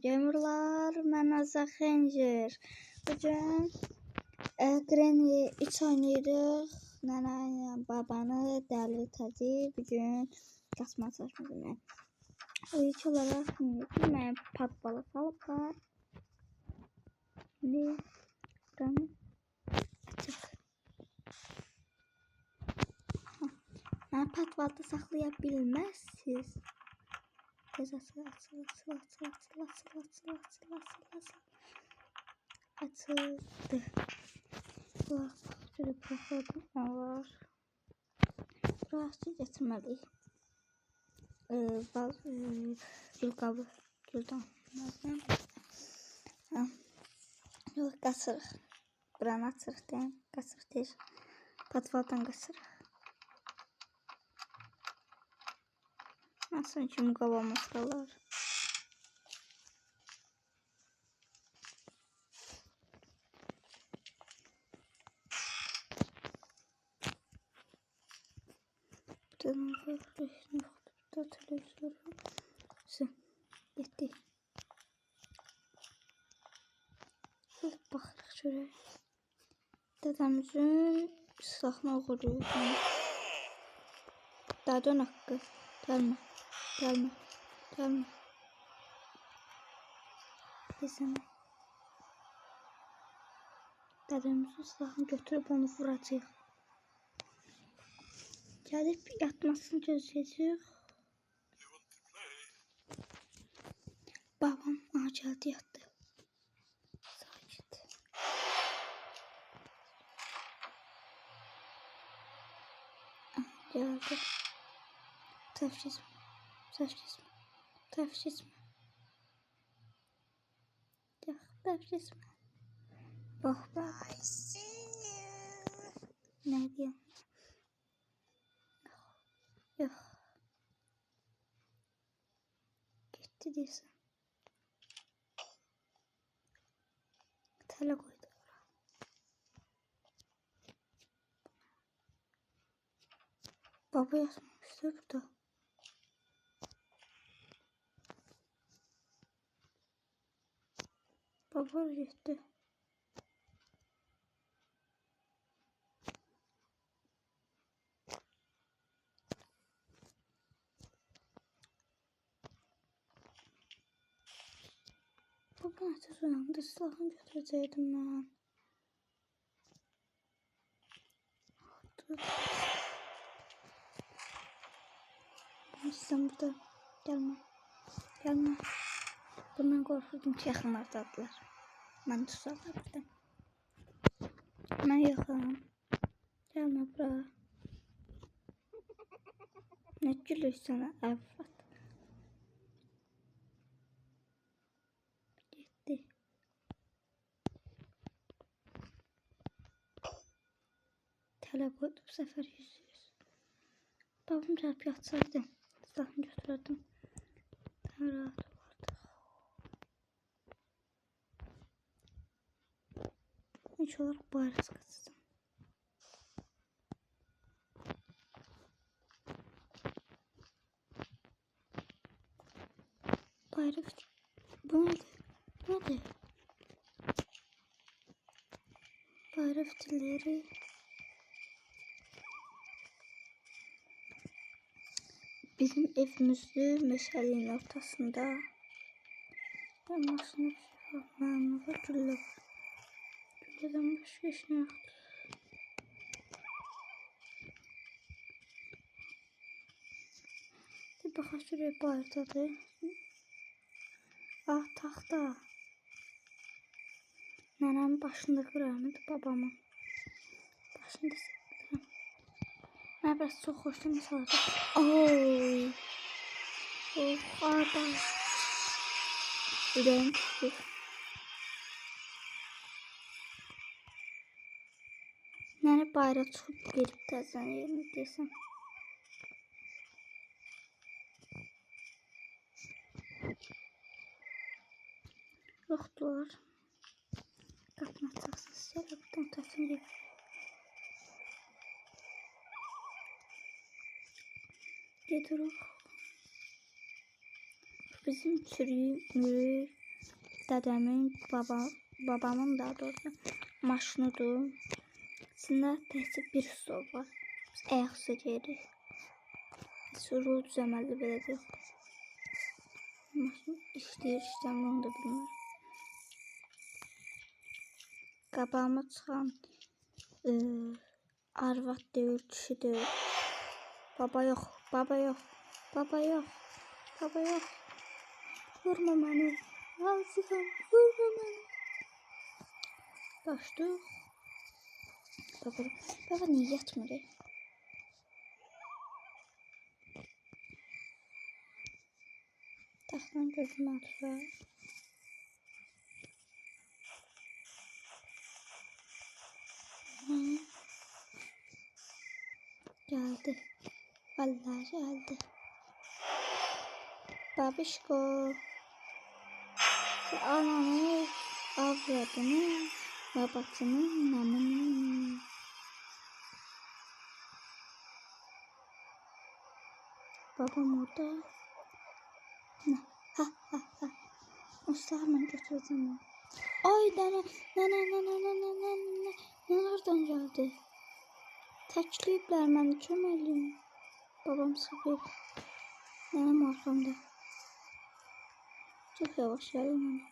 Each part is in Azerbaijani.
Gamerlar, mən Azza Xəncir. Bugün Granny 3 oynayırıq. Nənə ilə babanı dəli tədi. Bugün qaçma çalışmışım. İlk olaraq mən pat balı salıblar. Şimdi Granny açıq. Mən pat balı saxlaya bilməzsiniz. Açıldı. Bak, şöyle bırakalım. Var. Burası getirmeliyik. Gül kabı. Gülden. Yok, qaçırıq. Buranı açırıq deyəm. Qaçırıq deyir. Patvaldan qaçırıq. Nasıl ki müqavamız qalır. Burada televizor. Gitti. Baxırıq şöyle. Dədəmizin silahını oğurluyor. Dadan haqqı. Gəlmə. Desene. Dədəmizin silahını götürüb onu vuracaq. Gəlib yatmasını gözləyəcək. Babam gəldi yatdı. Sakit. Geldi. Tefşiz mi? Bak. Ne diyeyim? Yok. Gitti diyorsun. Tele koydu. Baba yazmamıştır burada. Baba gitti. Baba ateş uyandı. Silahını götürecektim ben. Sen burada. Gelme. Bundan korkurdum ki yaxınlardadılar. Mən tutarlardım. Mən yaxınım. Gelme bura. Ne gülürsən əvvət. Gitti. Tələ qoydum səfər 100. Babam gəlib yatsaydı. Silahını götürürdüm. Daha rahat olardı. İlk olarak bayrağı kaçacağım. Bayrak. Bu neydi? Bayrak fitilleri. Bizim evimizde meşalenin ortasında. Ben maşını bir şey yapmam. Gülle var. Gülleden başka iş ne yoktu. Bir bakın şuraya bayırdadır. Ah, taxta. Nənəmin başında qırarmıydı babamın. Başında qıram. Mən bəs çox xoşum saldı. Oy. Oh, arda. Ürəyim çıxır. Nənə bayrağı çıxıb gedib təzən yerini desəm. Yoxdular. Qapını açarsınız. Buradan təfim gedir. Gedirik. Bizim çürüyü dədəmin, babamın da doğrusu maşınıdır. İçində təhsil bir stol var. Biz ayaq üstə geyirik. Rol düzəməli belədir. Maşın işləyir, işləmir, onu da bilmir. Qabağıma çıxan arvad deyil, kişi deyil. Baba yox, baba yox, baba yox, baba yox. Vurma məni, yazıqam, vurma məni. Başdıq. Baba niyə yatmır? Taxtdan gözümü atır. Geldi. Vallahi geldi. Babişko. Ananı, avradını, babasını, namını. Babam orada. Ha ha ha. Ustalarla götüreceğim. Ay ne nereden geldi? Təkliflər məni köməliyim. Babam sıxır. Nənəm arxamda. Çox yavaş gəlir mənə.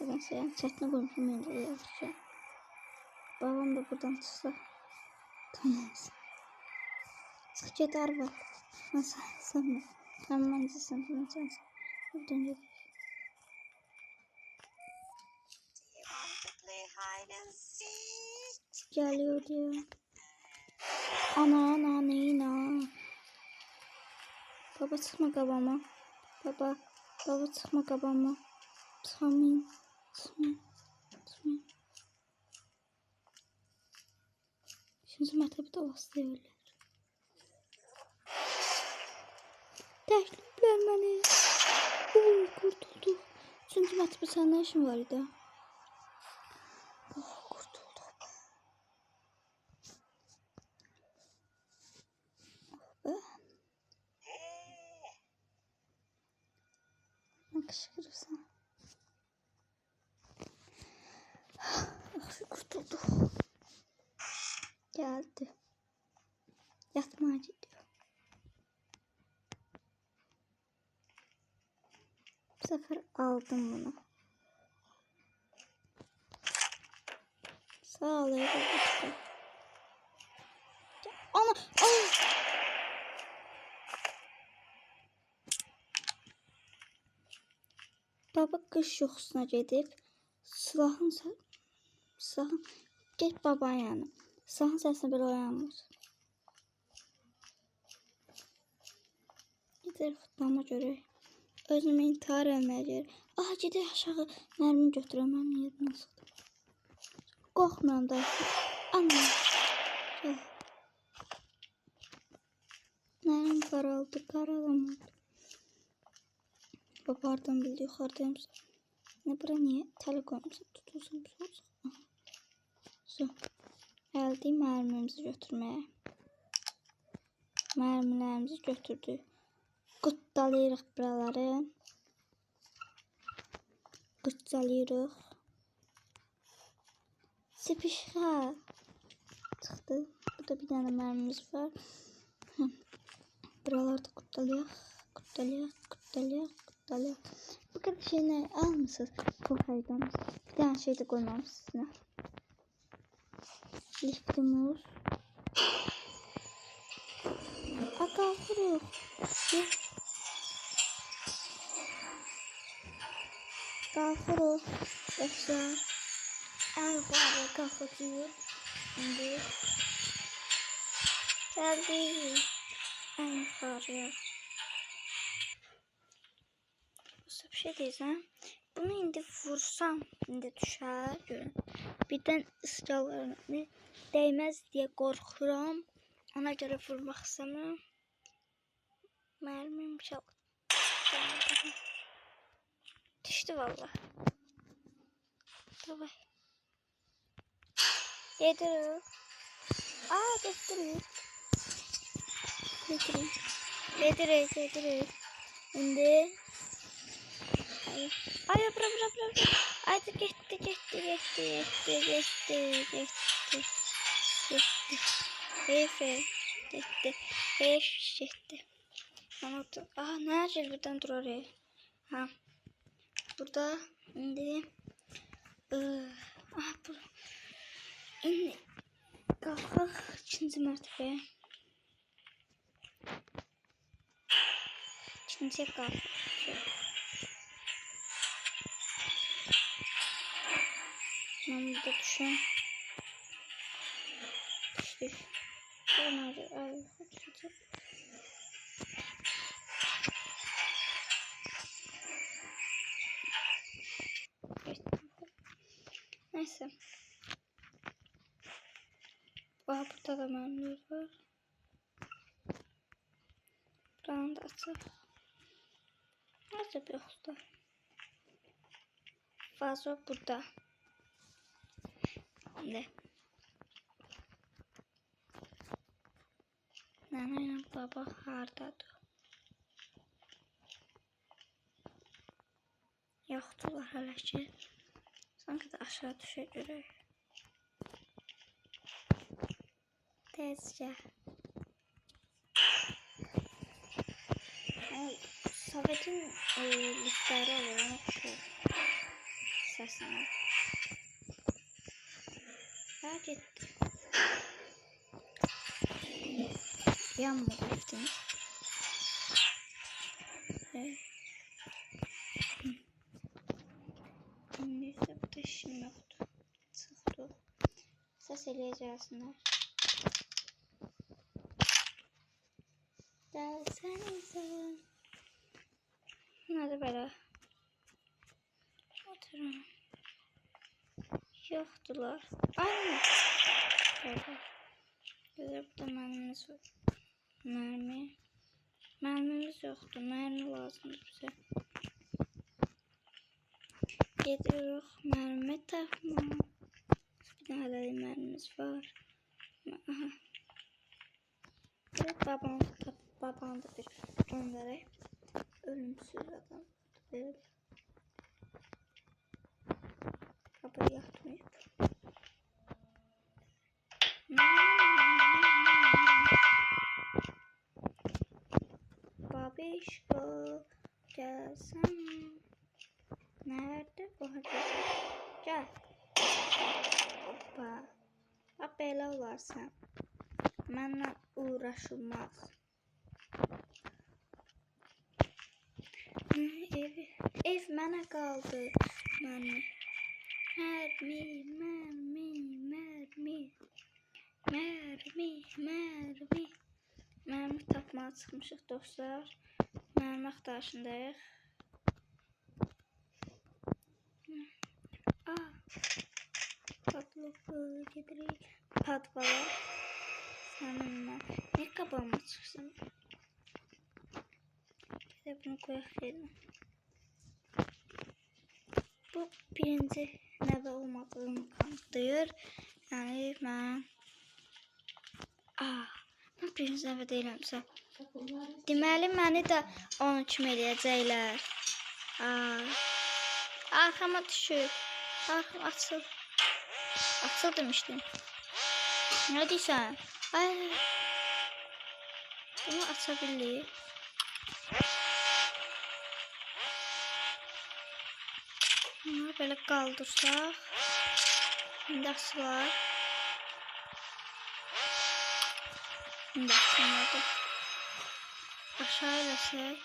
Nedense yani çətini qoymuşum mən də yavaşca. Babam da buradan çıxsa. Tamam. Çıx get arvad. Sən məncəsən, sən. Buradan gedir. Geliyor diyor. Ana neyina. Baba çıkma kabama. Baba çıkma kabama. Çıkmayın. Şimdi mətəbi də vasılayırlar. Təkliflər məni. Kurtulduk. Çünki mətəbi sənin nə işin var idi? Kurtulduk. Ne kışkırırsan. Kurtulduk. Geldi. Yatmaya gidiyor. Bu sefer aldım bunu. Sağ ol. Ana. Baba qış yoxusuna gedib. Silahın get babanın yanına. Silahın səsini belə oyanmır. Gider futboluna görək. Özümü intihar eləməyə gəlir. Aha gedək aşağı mərmi götürəməm yerindən sıxdım. Qorxmuram da. Ana. Mənim qaralamadı. Babardan bildi yuxarıdayım. Ne bura niye? Tələ qoymuşam. Tutulsun. Su. Gəldik mərmimizi götürməyə. Mərmilərimizi götürdük. Qıtdalayırıq buraları. Qıtdalayırıq. Sipişxə. Çıxdı. Burada bir dənə mərmimiz var. Buralarda qıtdalayıq. Bu kadar şey ne almışsınız? Kokaydan. Bir tane şey de koymamışsınız. Liftimuz. Kalkırıq. Kalkırıq. Yaşlar. Ayıqları kalkırıq. Şimdi. Geldik. Ayıqları. Bir şey diyeceğim. Bunu indi vursam indi düşer. Görün. Birden ısrarlarına değmez diye korkuram. Ona göre vurmak istemem. Mermim çok. Düştü vallahi. Tamam. Yedir. Getireyim. Yedir. Şimdi Ay bura bura bura. Haydi gitti gitti gitti gitti gitti gitti gitti. Efe gitti. Gitti. Anlattım. Aa nerede buradan dur oraya. Ha. Burada indi. Ah bu. İndi. Kalk. İkinci mertebe. İkinci kalk. Ben burada düşün. Düştük. Nerede? Ay. Neyse. Aa, burada da mermiler var. Buranın da açıq. Nerede bir yoxdur? Vazo burada. Ne? Nana ile baba hardadır? Yoxdurlar hələ ki. Sanki də aşağı düşəcək. Tezcə. Sovetin listləri olur, onu oxuyur. Səsini. Ha getdi. Yanma gittiniz. Neyse bu da işim yoktu. Çıktı. Ses eləyəcəksinlər. Gelsenize. Hadi böyle. Oturun. Yoktular. Aynı. Böyle. Güzel bir de mermimiz var. Mermi. Mermimiz yoktu. Mermi lazımdır bize. Gidiyoruz. Mermi takma. Bir de hala mermimiz var. Aha. Evet, babam da bir göndererek ölümsüz adam böyle baba yatmayıp babişko gelsene nerede bu hadi gel hoppa bak böyle olarsan mənlə uğraşılmaz. Ev mənə qaldı. Mermi. Mermi tapmağa çıxmışıq dostlar. Mermi axtarışındayıq. Patlıqı gedirik. Patvala. Səninlə. Ne qabağıma çıxsın? Gedib bunu qoyaq yerine. Bu birinci nəvə olmadığını kanıtlayır. Yəni mən birinci nəvə deyiləmsə. Deməli məni də onun kimi eləyəcəklər. Arxama düşür. Arxam açıl. Açıl demişdim. Nə deyirsən? Bunu açabilir. Bunları böyle kaldırsak. Şimdi açılar. Şimdi açılmadı. Aşağı eləsək.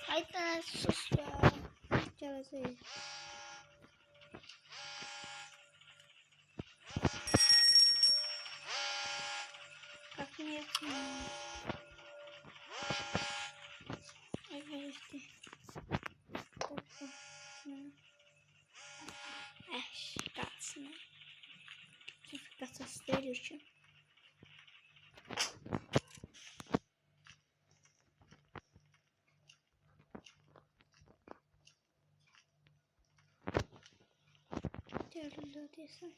Haydi sus ya. Gələcək. Qapını yapmayalım. Evet. Kalsın. Çünkü kasası değil için. Değerli diyorsun.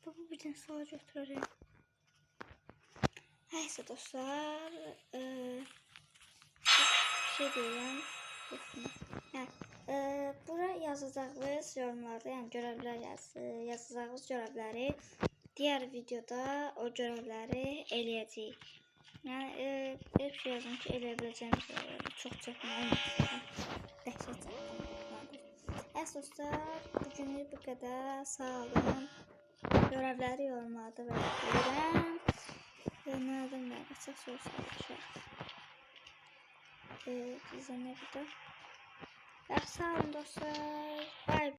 Baba bir tane sağa götürürüm. Neyse dostlar. Bir şey diyeyim. Hə, bura yazacağınız yorumlarda, yəni görevlər yazacağınız görevləri diğer videoda o görevləri eləyəcəyik. Yəni bir şey yazın ki, eləyə biləcəyimiz çox çəkmə olmasın. Dəhşət çəkmə. Əsaslar bugünlük bu qədər. Sağ olun. Görevləri yorumlarda verirəm. Nədən nə qaçaq soruşaq. Bizə nə qədər? Sağ olun dostlar. Bye.